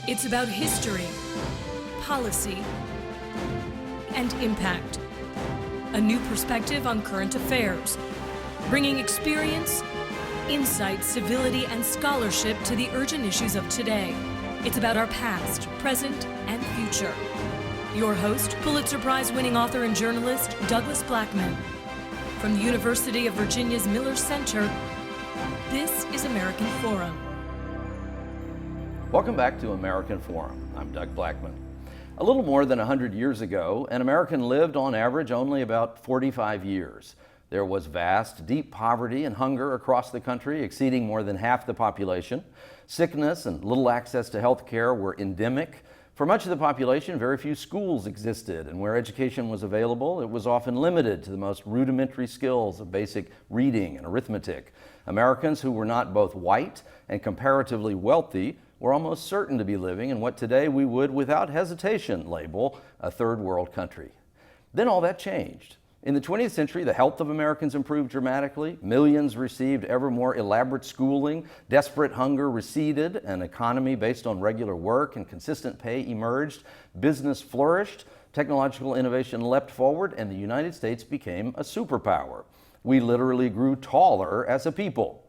It's about history, policy, and impact. A new perspective on current affairs, bringing experience, insight, civility, and scholarship to the urgent issues of today. It's about our past, present, and future. Your host, Pulitzer Prize-winning author and journalist, Douglas Blackman. From the University of Virginia's Miller Center, this is American Forum. Welcome back to American Forum. I'm Doug Blackman. A little more than 100 years ago, an American lived on average only about 45 years. There was vast, deep poverty and hunger across the country, exceeding more than half the population. Sickness and little access to health care were endemic. For much of the population, very few schools existed, and where education was available, it was often limited to the most rudimentary skills of basic reading and arithmetic. Americans who were not both white and comparatively wealthy were almost certain to be living in what today we would, without hesitation, label a third world country. Then all that changed. In the 20th century, the health of Americans improved dramatically. Millions received ever more elaborate schooling. Desperate hunger receded. An economy based on regular work and consistent pay emerged. Business flourished. Technological innovation leapt forward, and the United States became a superpower. We literally grew taller as a people.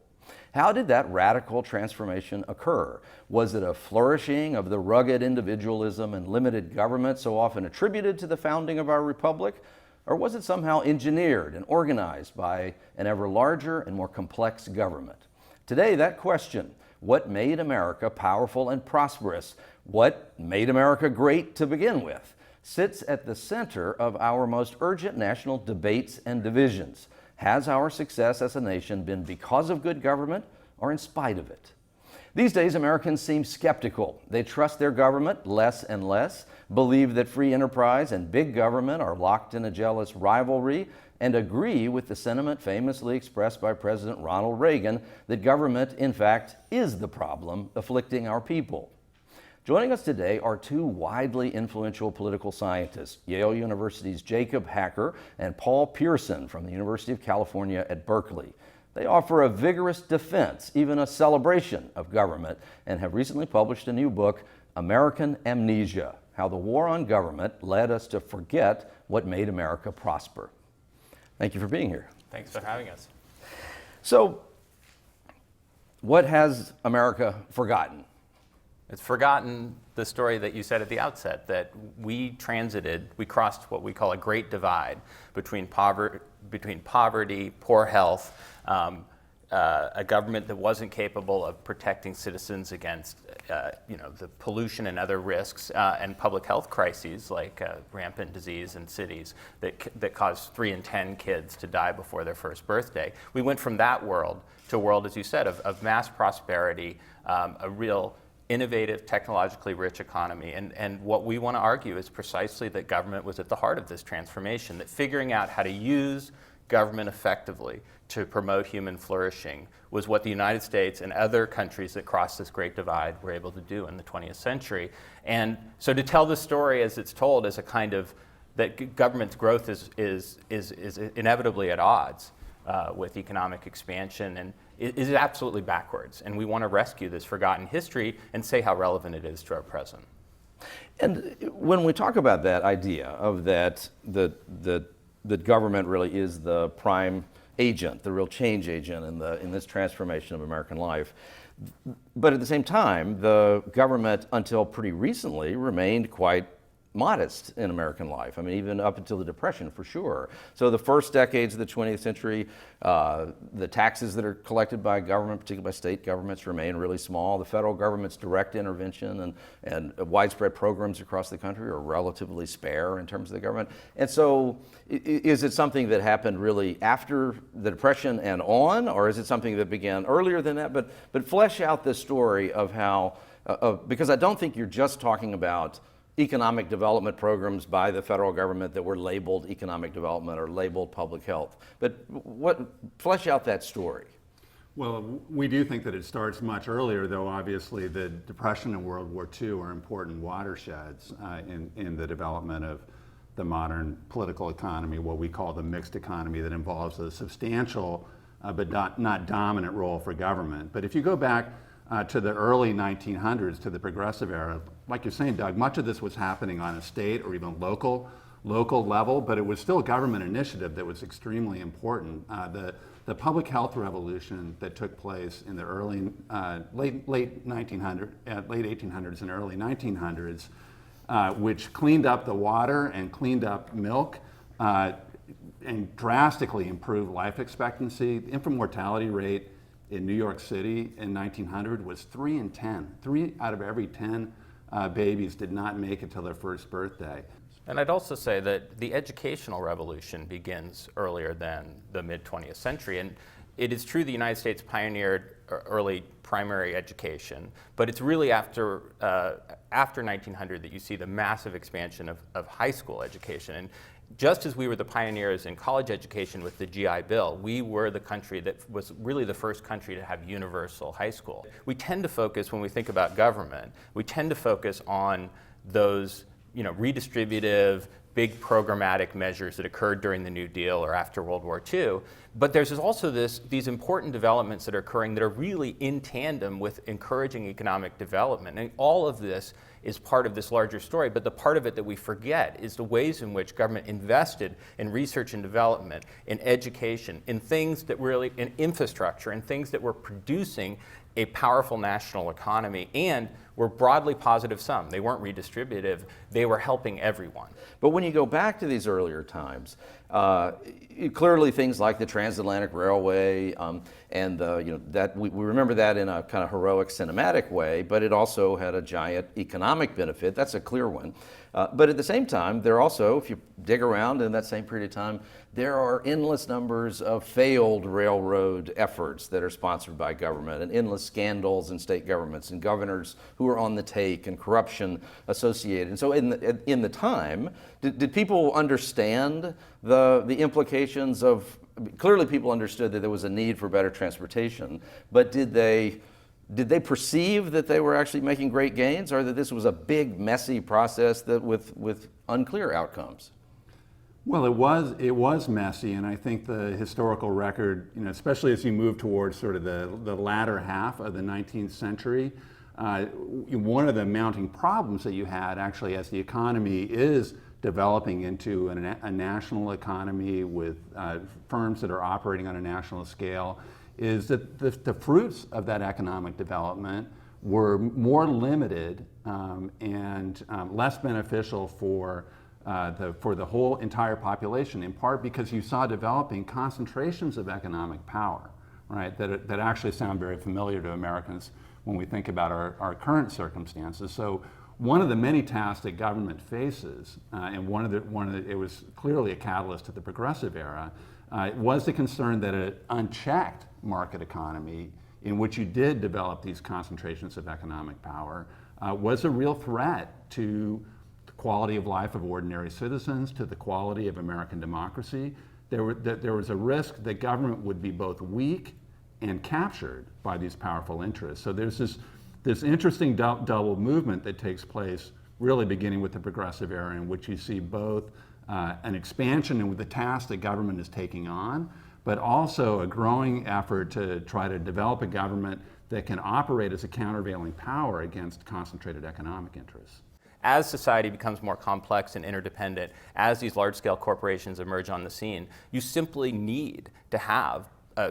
How did that radical transformation occur? Was it a flourishing of the rugged individualism and limited government so often attributed to the founding of our republic? Or was it somehow engineered and organized by an ever larger and more complex government? Today, that question, what made America powerful and prosperous, what made America great to begin with, sits at the center of our most urgent national debates and divisions. Has our success as a nation been because of good government or in spite of it? These days, Americans seem skeptical. They trust their government less and less, believe that free enterprise and big government are locked in a jealous rivalry, and agree with the sentiment famously expressed by President Ronald Reagan that government, in fact, is the problem afflicting our people. Joining us today are two widely influential political scientists, Yale University's Jacob Hacker and Paul Pierson from the University of California at Berkeley. They offer a vigorous defense, even a celebration of government, and have recently published a new book, American Amnesia: How the War on Government Led Us to Forget What Made America Prosper. Thank you for being here. Thanks for having us. So, what has America forgotten? It's forgotten the story that you said at the outset, that we crossed what we call a great divide between poverty, poor health, a government that wasn't capable of protecting citizens against the pollution and other risks, and public health crises like rampant disease in cities that caused 3 in 10 kids to die before their first birthday. We went from that world to a world, as you said, of mass prosperity, a real innovative, technologically rich economy. And what we want to argue is precisely that government was at the heart of this transformation, that figuring out how to use government effectively to promote human flourishing was what the United States and other countries that crossed this great divide were able to do in the 20th century. And so to tell the story as it's told as a kind of that government's growth is inevitably at odds with economic expansion, and it is absolutely backwards. And we want to rescue this forgotten history and say how relevant it is to our present. And when we talk about that idea of that government really is the prime agent, the real change agent in this transformation of American life, but at the same time, the government until pretty recently remained quite modest in American life. I mean, even up until the Depression, for sure. So the first decades of the 20th century, the taxes that are collected by government, particularly by state governments, remain really small. The federal government's direct intervention and widespread programs across the country are relatively spare in terms of the government. And so is it something that happened really after the Depression and on, or is it something that began earlier than that? But flesh out this story of how, because I don't think you're just talking about economic development programs by the federal government that were labeled economic development or labeled public health. But flesh out that story. Well, we do think that it starts much earlier, though obviously the Depression and World War II are important watersheds in the development of the modern political economy, what we call the mixed economy, that involves a substantial but not dominant role for government. But if you go back to the early 1900s, to the Progressive Era. Like you're saying, Doug, much of this was happening on a state or even local level, but it was still a government initiative that was extremely important. The public health revolution that took place in the late 1800s and early 1900s, which cleaned up the water and cleaned up milk, and drastically improved life expectancy. The infant mortality rate in New York City in 1900 was 3 in 10. 3 out of every 10 babies did not make it till their first birthday. And I'd also say that the educational revolution begins earlier than the mid-20th century. And it is true the United States pioneered early primary education, but it's really after 1900 that you see the massive expansion of high school education. And just as we were the pioneers in college education with the GI Bill, we were the country that was really the first country to have universal high school. We tend to focus, when we think about government, we tend to focus on those redistributive, big programmatic measures that occurred during the New Deal or after World War II. But there's also these important developments that are occurring that are really in tandem with encouraging economic development. And all of this is part of this larger story, but the part of it that we forget is the ways in which government invested in research and development, in education, in things that really, in infrastructure, in things that were producing a powerful national economy and were broadly positive sum. They weren't redistributive, they were helping everyone. But when you go back to these earlier times, clearly things like the transatlantic railway and that we remember that in a kind of heroic cinematic way, but it also had a giant economic benefit. That's a clear one. But at the same time, there also, if you dig around in that same period of time, there are endless numbers of failed railroad efforts that are sponsored by government, and endless scandals in state governments and governors who are on the take, and corruption associated. And so in the time, did people understand the implications of, clearly people understood that there was a need for better transportation, but did they perceive that they were actually making great gains, or that this was a big, messy process that with unclear outcomes? Well, it was messy, and I think the historical record, especially as you move towards sort of the latter half of the 19th century, one of the mounting problems that you had actually as the economy is developing into a national economy with firms that are operating on a national scale, is that the fruits of that economic development were more limited and less beneficial for the whole entire population, in part because you saw developing concentrations of economic power, right, that actually sound very familiar to Americans when we think about our current circumstances. So one of the many tasks that government faces, and it was clearly a catalyst to the Progressive Era, was the concern that an unchecked market economy in which you did develop these concentrations of economic power was a real threat to the quality of life of ordinary citizens, to the quality of American democracy. There was a risk that government would be both weak and captured by these powerful interests. So there's this interesting double movement that takes place really beginning with the Progressive Era, in which you see both an expansion in the task that government is taking on, but also a growing effort to try to develop a government that can operate as a countervailing power against concentrated economic interests. As society becomes more complex and interdependent, as these large-scale corporations emerge on the scene, you simply need to have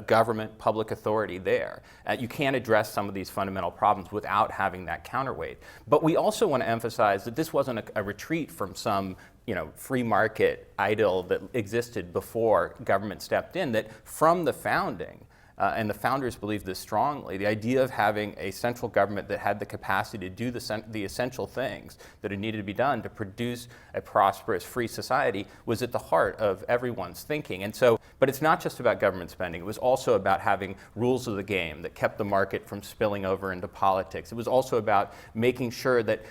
government, public authority there. You can't address some of these fundamental problems without having that counterweight. But we also want to emphasize that this wasn't a retreat from some free market idyll that existed before government stepped in, that from the founding, and the founders believed this strongly, the idea of having a central government that had the capacity to do the essential things that had needed to be done to produce a prosperous, free society was at the heart of everyone's thinking. And so, but it's not just about government spending. It was also about having rules of the game that kept the market from spilling over into politics. It was also about making sure that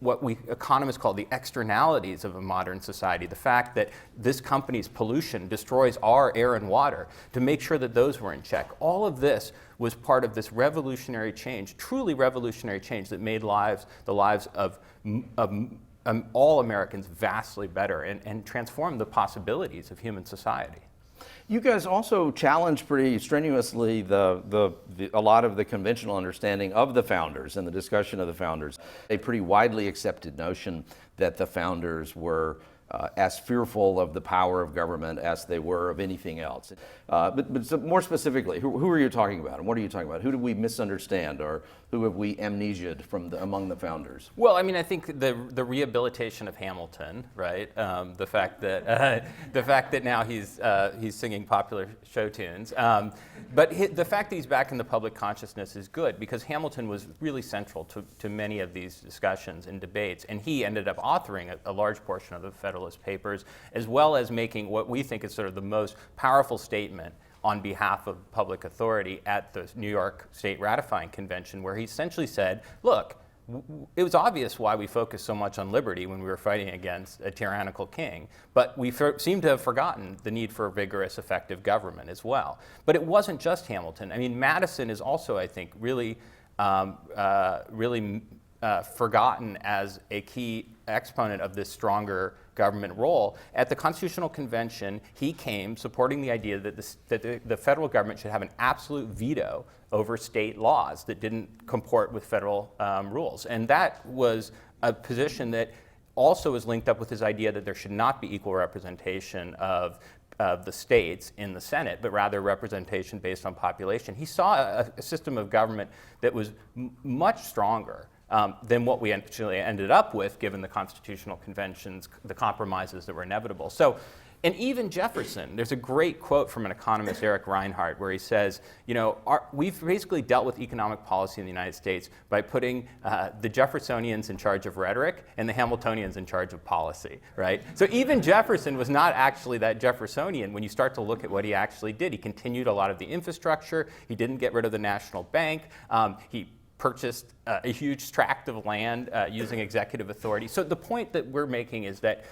what we economists call the externalities of a modern society, the fact that this company's pollution destroys our air and water, to make sure that those were in check. All of this was part of this revolutionary change, truly revolutionary change that made the lives of all Americans vastly better and transformed the possibilities of human society. You guys also challenge pretty strenuously a lot of the conventional understanding of the founders and the discussion of the founders. A pretty widely accepted notion that the founders were as fearful of the power of government as they were of anything else. But so more specifically, who are you talking about, and what are you talking about? Who did we misunderstand, or who have we amnesia'd from among the founders? Well, I mean, I think the rehabilitation of Hamilton, right? The fact that now he's singing popular show tunes, but the fact that he's back in the public consciousness is good, because Hamilton was really central to many of these discussions and debates, and he ended up authoring a large portion of the Federalist Papers, as well as making what we think is sort of the most powerful statement on behalf of public authority at the New York State Ratifying Convention, where he essentially said, look, it was obvious why we focused so much on liberty when we were fighting against a tyrannical king, but we seem to have forgotten the need for a vigorous, effective government as well. But it wasn't just Hamilton. I mean, Madison is also, I think, really forgotten as a key exponent of this stronger government role. At the Constitutional Convention, he came supporting the idea that the federal government should have an absolute veto over state laws that didn't comport with federal rules. And that was a position that also was linked up with his idea that there should not be equal representation of the states in the Senate, but rather representation based on population. He saw a system of government that was much stronger than what we actually ended up with, given the Constitutional Conventions, the compromises that were inevitable. So, and even Jefferson, there's a great quote from an economist, Eric Reinhardt, where he says, we've basically dealt with economic policy in the United States by putting the Jeffersonians in charge of rhetoric and the Hamiltonians in charge of policy, right? So even Jefferson was not actually that Jeffersonian when you start to look at what he actually did. He continued a lot of the infrastructure. He didn't get rid of the national bank. He purchased a huge tract of land using executive authority. So the point that we're making is that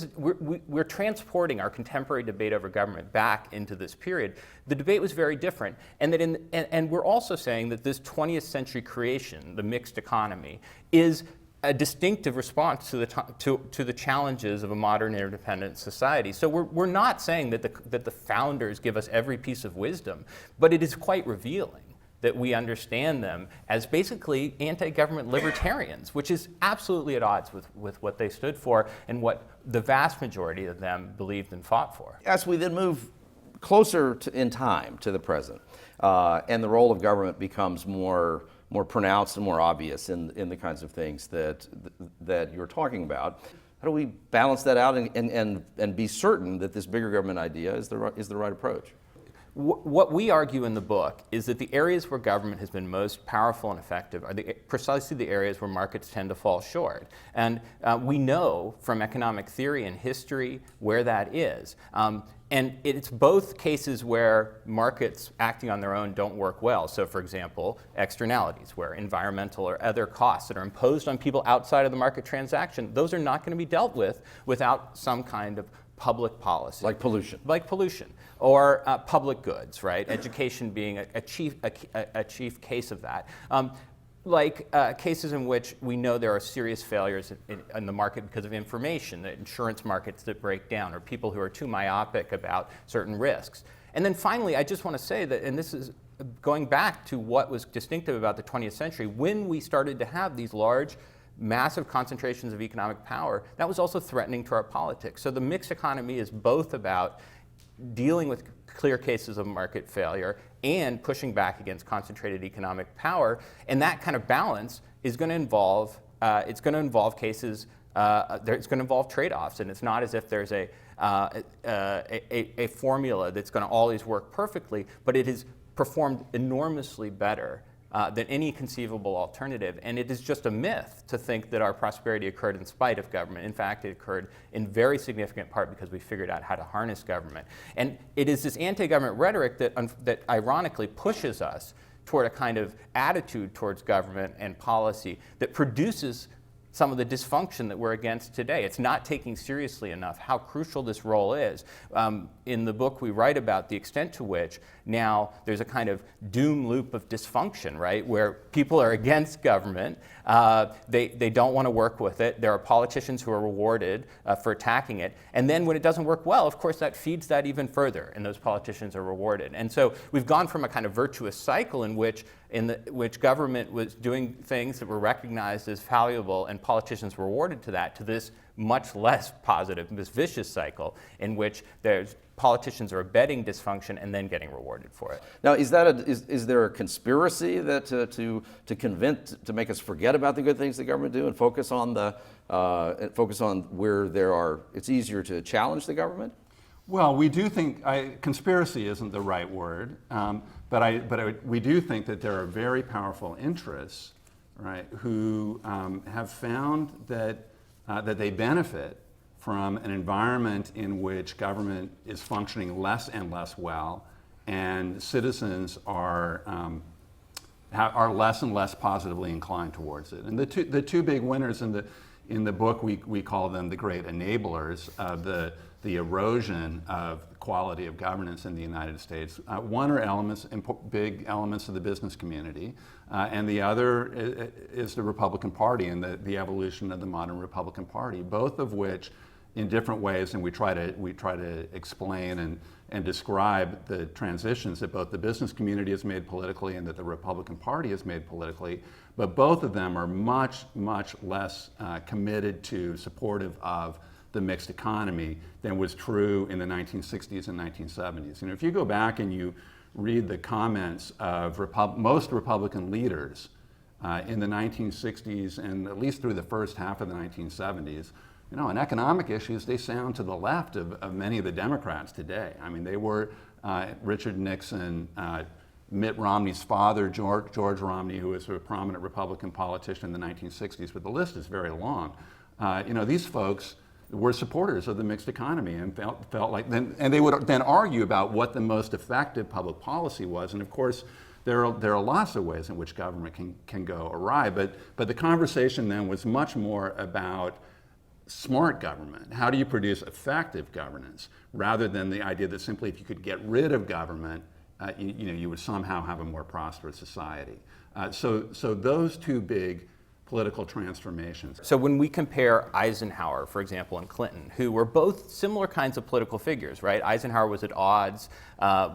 we're transporting our contemporary debate over government back into this period. The debate was very different, and that and we're also saying that this 20th century creation, the mixed economy, is a distinctive response to the challenges of a modern interdependent society. So we're not saying that the founders give us every piece of wisdom, but it is quite revealing that we understand them as basically anti-government libertarians, which is absolutely at odds with what they stood for and what the vast majority of them believed and fought for. As we then move closer in time to the present, and the role of government becomes more pronounced and more obvious in the kinds of things that you're talking about, how do we balance that out and be certain that this bigger government idea is the right approach? What we argue in the book is that the areas where government has been most powerful and effective are precisely the areas where markets tend to fall short. And we know from economic theory and history where that is. And it's both cases where markets acting on their own don't work well. So for example, externalities, where environmental or other costs that are imposed on people outside of the market transaction, those are not going to be dealt with without some kind of public policy. Like pollution. Like pollution. Or public goods, right? Education being a chief case of that. Cases in which we know there are serious failures in the market because of information, the insurance markets that break down, or people who are too myopic about certain risks. And then finally, I just want to say that, and this is going back to what was distinctive about the 20th century, when we started to have these large, massive concentrations of economic power, that was also threatening to our politics. So the mixed economy is both about dealing with clear cases of market failure and pushing back against concentrated economic power, and that kind of balance is going to involve cases. It's going to involve trade-offs, and it's not as if there's a formula that's going to always work perfectly, but it is performed enormously better than any conceivable alternative. And it is just a myth to think that our prosperity occurred in spite of government. In fact, it occurred in very significant part because we figured out how to harness government. And it is this anti-government rhetoric that ironically pushes us toward a kind of attitude towards government and policy that produces some of the dysfunction that we're against today. It's not taking seriously enough how crucial this role is. in the book we write about the extent to which now there's a kind of doom loop of dysfunction, right, where people are against government, they don't want to work with it, there are politicians who are rewarded for attacking it, and then when it doesn't work well, of course that feeds that even further, and those politicians are rewarded. And so we've gone from a kind of virtuous cycle in which government was doing things that were recognized as valuable and politicians were rewarded to that, to this much less positive, this vicious cycle in which politicians are abetting dysfunction and then getting rewarded for it. Now, is there a conspiracy that to make us forget about the good things the government do and focus on where it's easier to challenge the government? Well, we do think conspiracy isn't the right word, but we do think that there are very powerful interests, right, who have found that they benefit from an environment in which government is functioning less and less well, and citizens are less and less positively inclined towards it. And the two big winners in the book, we call them the great enablers of the erosion of quality of governance in the United States. One are big elements of the business community, and the other is the Republican Party and the evolution of the modern Republican Party, both of which in different ways, and we try to explain and describe the transitions that both the business community has made politically and that the Republican Party has made politically, but both of them are much, much less committed to, supportive of the mixed economy than was true in the 1960s and 1970s. And if you go back and you read the comments of most Republican leaders in the 1960s and at least through the first half of the 1970s, on economic issues, they sound to the left of many of the Democrats today. I mean, they were Richard Nixon, Mitt Romney's father, George Romney, who was a prominent Republican politician in the 1960s, but the list is very long. These folks were supporters of the mixed economy and felt like, and they would then argue about what the most effective public policy was. And of course, there are lots of ways in which government can go awry, but the conversation then was much more about smart government. How do you produce effective governance, rather than the idea that simply if you could get rid of government, you would somehow have a more prosperous society. So those two big political transformations. So when we compare Eisenhower, for example, and Clinton, who were both similar kinds of political figures, right? Eisenhower was at odds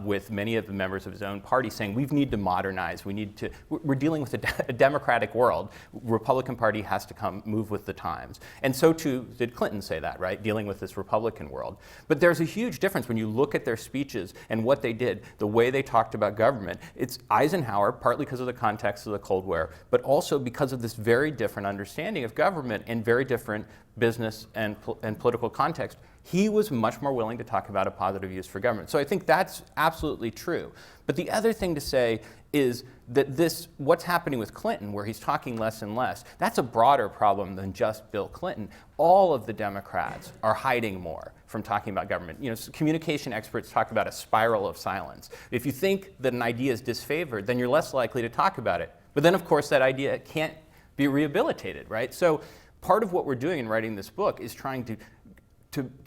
with many of the members of his own party, saying we need to modernize, we're dealing with a democratic world. Republican Party has to move with the times. And so too did Clinton say that, right? Dealing with this Republican world. But there's a huge difference when you look at their speeches and what they did, the way they talked about government. It's Eisenhower, partly because of the context of the Cold War, but also because of this very different understanding of government and very different business and political context. He was much more willing to talk about a positive use for government. So I think that's absolutely true. But the other thing to say is that what's happening with Clinton, where he's talking less and less, that's a broader problem than just Bill Clinton. All of the Democrats are hiding more from talking about government. Communication experts talk about a spiral of silence. If you think that an idea is disfavored, then you're less likely to talk about it. But then, of course, that idea can't be rehabilitated, right? So part of what we're doing in writing this book is trying to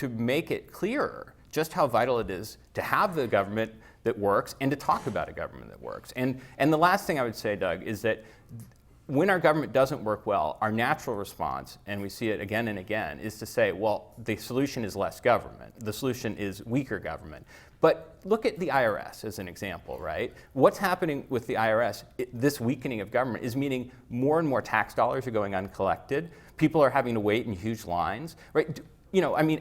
make it clearer just how vital it is to have the government that works and to talk about a government that works. And the last thing I would say, Doug, is that when our government doesn't work well, our natural response, and we see it again and again, is to say, well, the solution is less government. The solution is weaker government. But look at the IRS as an example, right? What's happening with the IRS, this weakening of government, is meaning more and more tax dollars are going uncollected. People are having to wait in huge lines, right?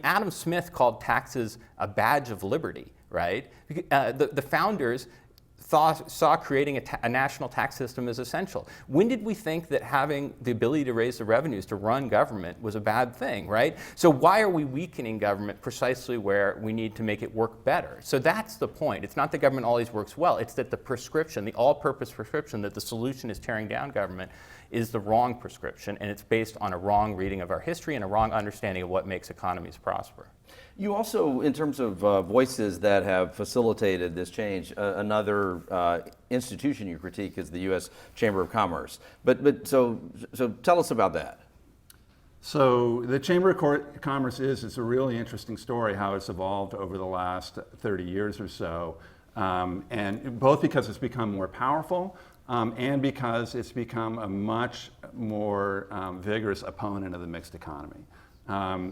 Adam Smith called taxes a badge of liberty, right? The founders saw creating a national tax system as essential. When did we think that having the ability to raise the revenues to run government was a bad thing, right? So why are we weakening government precisely where we need to make it work better? So that's the point. It's not that government always works well. It's that the prescription, the all-purpose prescription that the solution is tearing down government, is the wrong prescription, and it's based on a wrong reading of our history and a wrong understanding of what makes economies prosper. You also, in terms of voices that have facilitated this change, another institution you critique is the U.S. Chamber of Commerce. So tell us about that. So the Chamber of Commerce it's a really interesting story how it's evolved over the last 30 years or so. And both because it's become more powerful and because it's become a much more vigorous opponent of the mixed economy.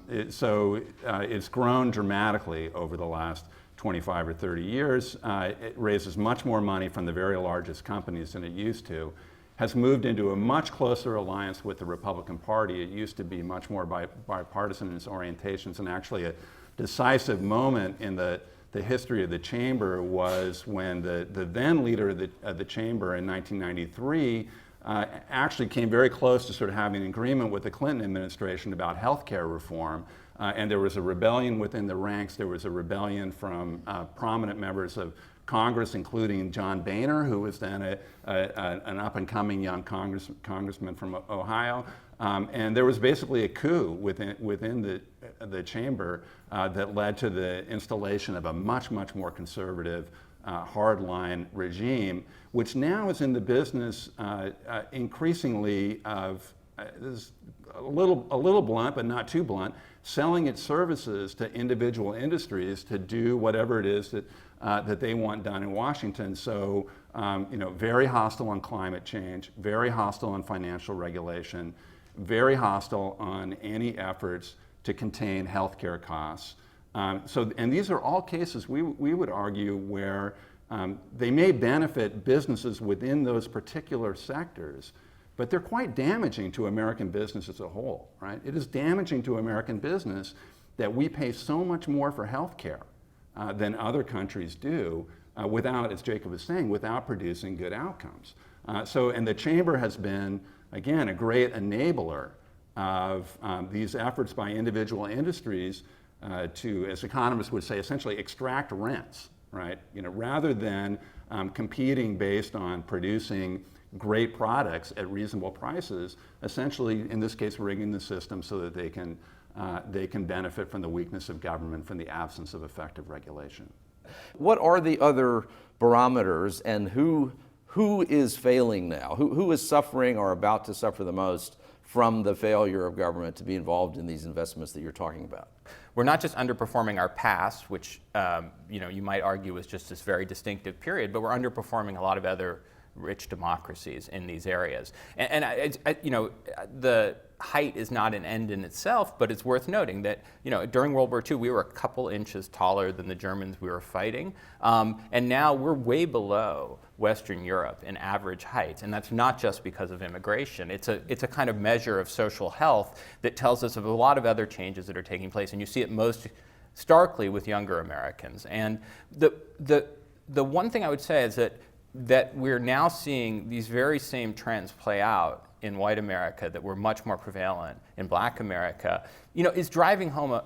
It's grown dramatically over the last 25 or 30 years. It raises much more money from the very largest companies than it used to, has moved into a much closer alliance with the Republican Party. It used to be much more bipartisan in its orientations, and actually a decisive moment in the history of the chamber was when the then leader of the chamber in 1993 actually came very close to sort of having an agreement with the Clinton administration about health care reform. And there was a rebellion within the ranks. There was a rebellion from prominent members of Congress, including John Boehner, who was then an up-and-coming young congressman from Ohio. And there was basically a coup within the chamber that led to the installation of a much, much more conservative hardline regime, which now is in the business increasingly of, this is a little blunt, but not too blunt, selling its services to individual industries to do whatever it is that they want done in Washington. So, very hostile on climate change, very hostile on financial regulation, very hostile on any efforts to contain healthcare costs. And these are all cases we would argue where they may benefit businesses within those particular sectors, but they're quite damaging to American business as a whole, right? It is damaging to American business that we pay so much more for healthcare than other countries do without, as Jacob was saying, without producing good outcomes. And the chamber has been, again, a great enabler of these efforts by individual industries to, as economists would say, essentially extract rents, right? Rather than competing based on producing great products at reasonable prices, essentially, in this case, rigging the system so that they can benefit from the weakness of government, from the absence of effective regulation. What are the other barometers, and who is failing now? Who is suffering or about to suffer the most from the failure of government to be involved in these investments that you're talking about? We're not just underperforming our past, which you might argue is just this very distinctive period, but we're underperforming a lot of other rich democracies in these areas. The height is not an end in itself, but it's worth noting that during World War II we were a couple inches taller than the Germans we were fighting, and now we're way below Western Europe in average height, and that's not just because of immigration. It's a kind of measure of social health that tells us of a lot of other changes that are taking place, and you see it most starkly with younger Americans. And the one thing I would say is that we're now seeing these very same trends play out in white America that were much more prevalent in black America, is driving home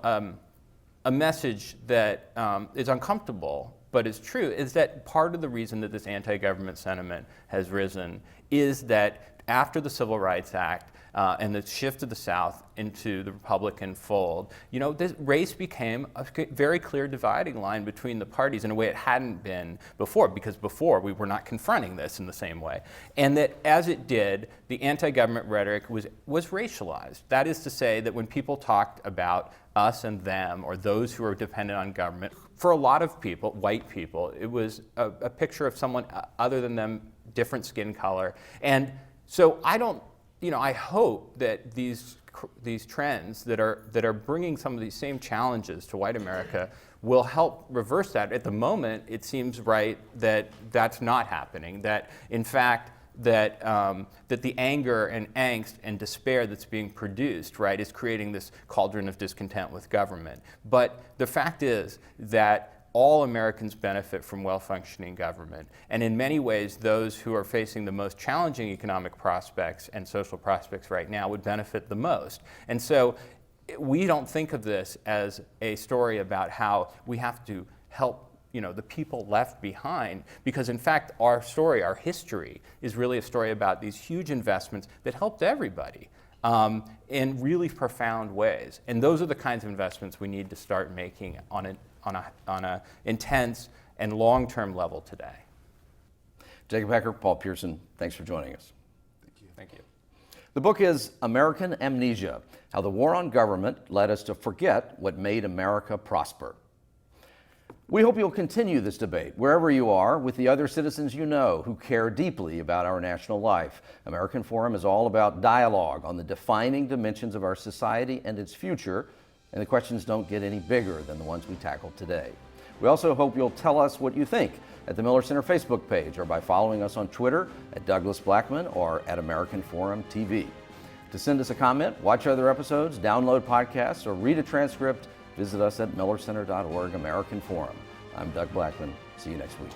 a message that is uncomfortable, but is true, is that part of the reason that this anti-government sentiment has risen is that after the Civil Rights Act and the shift of the South into the Republican fold, this race became a very clear dividing line between the parties in a way it hadn't been before, because before we were not confronting this in the same way. And that as it did, the anti-government rhetoric was racialized. That is to say that when people talked about us and them, or those who are dependent on government, for a lot of people, white people, it was a picture of someone other than them, different skin color. And so I hope that these trends that are bringing some of these same challenges to white America will help reverse that. At the moment, it seems right that that's not happening. That in fact, that the anger and angst and despair that's being produced, right, is creating this cauldron of discontent with government. But the fact is that all Americans benefit from well-functioning government. And in many ways, those who are facing the most challenging economic prospects and social prospects right now would benefit the most. And so we don't think of this as a story about how we have to help the people left behind, because in fact, our story, our history, is really a story about these huge investments that helped everybody in really profound ways. And those are the kinds of investments we need to start making on a intense and long-term level today. Jacob Hecker, Paul Pierson, thanks for joining us. Thank you. The book is American Amnesia: How the War on Government Led Us to Forget What Made America Prosper. We hope you'll continue this debate wherever you are with the other citizens you know who care deeply about our national life. American Forum is all about dialogue on the defining dimensions of our society and its future, and the questions don't get any bigger than the ones we tackled today. We also hope you'll tell us what you think at the Miller Center Facebook page or by following us on Twitter at Douglas Blackman or at American Forum TV. To send us a comment, watch other episodes, download podcasts, or read a transcript, visit us at millercenter.org American Forum. I'm Doug Blackman. See you next week.